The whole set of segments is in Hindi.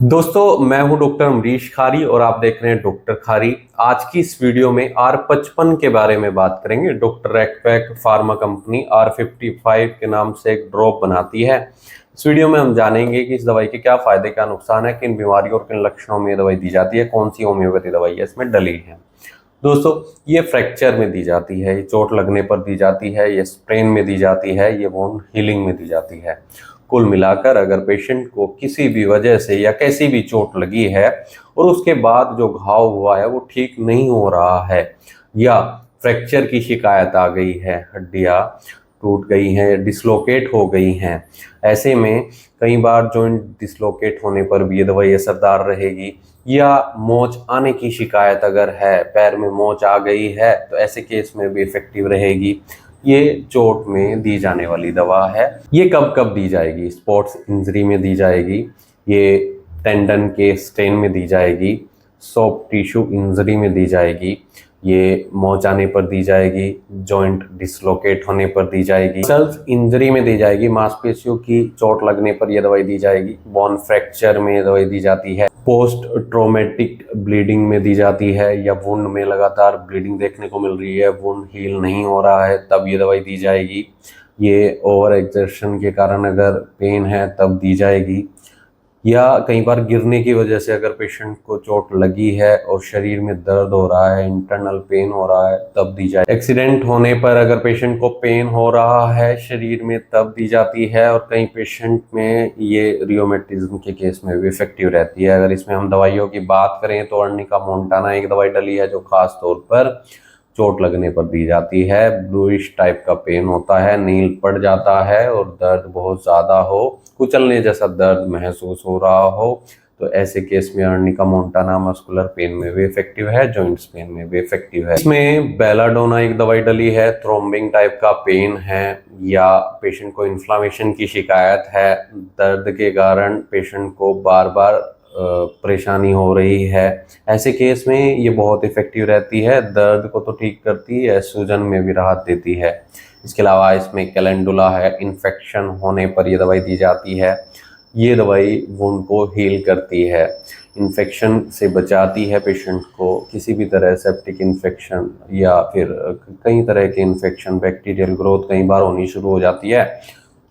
दोस्तों, मैं हूं डॉक्टर अमरीश खारी और आप देख रहे हैं डॉक्टर खारी। आज की इस वीडियो में R55 के बारे में बात करेंगे। डॉक्टर रैकपैक फार्मा कंपनी R55 के नाम से एक ड्रॉप बनाती है। इस वीडियो में हम जानेंगे कि इस दवाई के क्या फायदे क्या नुकसान है, किन बीमारियों और किन लक्षणों में ये दवाई दी जाती है, कौन सी होम्योपैथी दवाई है इसमें डली है। दोस्तों, ये फ्रैक्चर में दी जाती है, ये चोट लगने पर दी जाती है, ये स्प्रेन में दी जाती है, ये वोन हीलिंग में दी जाती है। कुल मिलाकर अगर पेशेंट को किसी भी वजह से या कैसी भी चोट लगी है और उसके बाद जो घाव हुआ है वो ठीक नहीं हो रहा है या फ्रैक्चर की शिकायत आ गई है, हड्डियां टूट गई हैं, डिसलोकेट हो गई हैं, ऐसे में कई बार जॉइंट डिसलोकेट होने पर भी ये दवाई असरदार रहेगी। या मोच आने की शिकायत अगर है, पैर में मोच आ गई है, तो ऐसे केस में भी इफेक्टिव रहेगी। ये चोट में दी जाने वाली दवा है। ये कब कब दी जाएगी? स्पोर्ट्स इंजरी में दी जाएगी, ये टेंडन के स्ट्रेन में दी जाएगी, सॉफ्ट टिश्यू इंजरी में दी जाएगी, ये मोच आने पर दी जाएगी, जॉइंट डिसलोकेट होने पर दी जाएगी, सेल्फ इंजरी में दी जाएगी, मांसपेशियों की चोट लगने पर यह दवाई दी जाएगी, बोन फ्रैक्चर में यह दवाई दी जाती है, पोस्ट ट्रोमेटिक ब्लीडिंग में दी जाती है, या वुंड में लगातार ब्लीडिंग देखने को मिल रही है, वुंड हील नहीं हो रहा है, तब ये दवाई दी जाएगी। ये ओवर एक्सर्शन के कारण अगर पेन है तब दी जाएगी, या कई बार गिरने की वजह से अगर पेशेंट को चोट लगी है और शरीर में दर्द हो रहा है, इंटरनल पेन हो रहा है, तब दी जाए। एक्सीडेंट होने पर अगर पेशेंट को पेन हो रहा है शरीर में, तब दी जाती है। और कई पेशेंट में ये रियोमेटिज्म के केस में भी इफेक्टिव रहती है। अगर इसमें हम दवाइयों की बात करें तो अर्निका मोंटाना एक दवाई डली है जो खास तौर पर चोट लगने पर दी जाती है। ब्लूइश टाइप का पेन होता है, नील पड़ जाता है और दर्द बहुत ज़्यादा हो, कुचलने जैसा दर्द महसूस हो रहा हो, तो ऐसे केस में अर्निका मोंटाना मस्कुलर पेन में भी इफेक्टिव है, जॉइंट्स पेन में भी इफेक्टिव है। इसमें बेलाडोना एक दवाई डली है, थ्रोम्बिंग टाइप का पेन है या पेशेंट को इन्फ्लामेशन की शिकायत है, दर्द के कारण पेशेंट को बार बार परेशानी हो रही है, ऐसे केस में ये बहुत इफेक्टिव रहती है। दर्द को तो ठीक करती है, सूजन में भी राहत देती है। इसके अलावा इसमें कैलेंडुला है, इन्फेक्शन होने पर ये दवाई दी जाती है। ये दवाई वुंड को हील करती है, इन्फेक्शन से बचाती है पेशेंट को। किसी भी तरह सेप्टिक इन्फेक्शन या फिर कई तरह के इन्फेक्शन, बैक्टीरियल ग्रोथ कई बार होनी शुरू हो जाती है,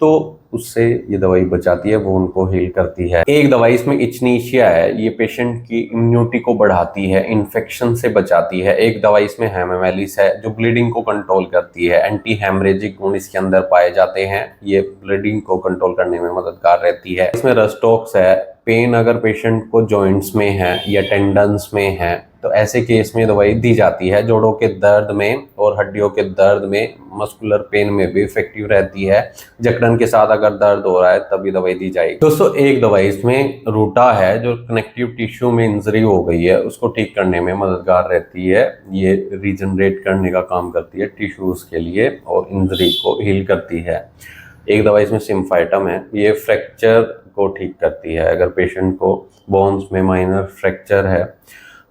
तो उससे ये दवाई बचाती है, वो उनको हील करती है। एक दवाई इसमें इचनीशिया है, ये पेशेंट की इम्यूनिटी को बढ़ाती है, इन्फेक्शन से बचाती है। एक दवाई इसमें हेमामेलिस है जो ब्लीडिंग को कंट्रोल करती है। एंटी हेमरेजिक गुण इसके अंदर पाए जाते हैं, ये ब्लीडिंग को कंट्रोल करने में मददगार रहती है। इसमें रस्टॉक्स है, पेन अगर पेशेंट को जॉइंट्स में है या टेंडन्स में है तो ऐसे केस में दवाई दी जाती है। जोड़ों के दर्द में और हड्डियों के दर्द में, मस्कुलर पेन में भी इफेक्टिव रहती है। जकड़न के साथ अगर दर्द हो रहा है तभी दवाई दी जाएगी। दोस्तों, एक दवाई इसमें रूटा है जो कनेक्टिव टिश्यू में इंजरी हो गई है उसको ठीक करने में मददगार रहती है। ये रीजनरेट करने का काम करती है टिश्यूज के लिए और इंजरी को हील करती है। एक दवाई इसमें सिम्फाइटम है, ये फ्रैक्चर को ठीक करती है। अगर पेशेंट को बोन्स में माइनर फ्रैक्चर है,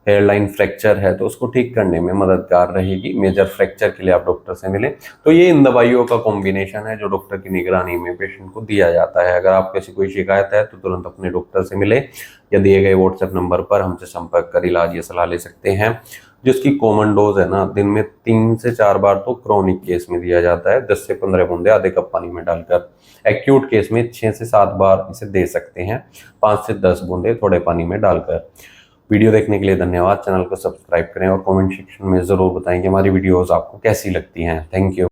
हेयरलाइन फ्रैक्चर है, तो उसको ठीक करने में मददगार रहेगी। मेजर फ्रैक्चर के लिए आप डॉक्टर से मिलें। तो ये इन दवाइयों का कॉम्बिनेशन है जो डॉक्टर की निगरानी में पेशेंट को दिया जाता है। अगर आपको ऐसी कोई शिकायत है तो तुरंत अपने डॉक्टर से मिले या दिए गए व्हाट्सएप नंबर पर हमसे संपर्क कर इलाज या सलाह ले सकते हैं। जिसकी कॉमन डोज है ना, दिन में 3 से 4 बार तो क्रोनिक केस में दिया जाता है, 10 से 15 बूंदे आधे कप पानी में डालकर। एक्यूट केस में 6 से 7 बार इसे दे सकते हैं, 5 से 10 बूंदे थोड़े पानी में डालकर। वीडियो देखने के लिए धन्यवाद। चैनल को सब्सक्राइब करें और कमेंट सेक्शन में ज़रूर बताएं कि हमारी वीडियोस आपको कैसी लगती हैं। Thank you.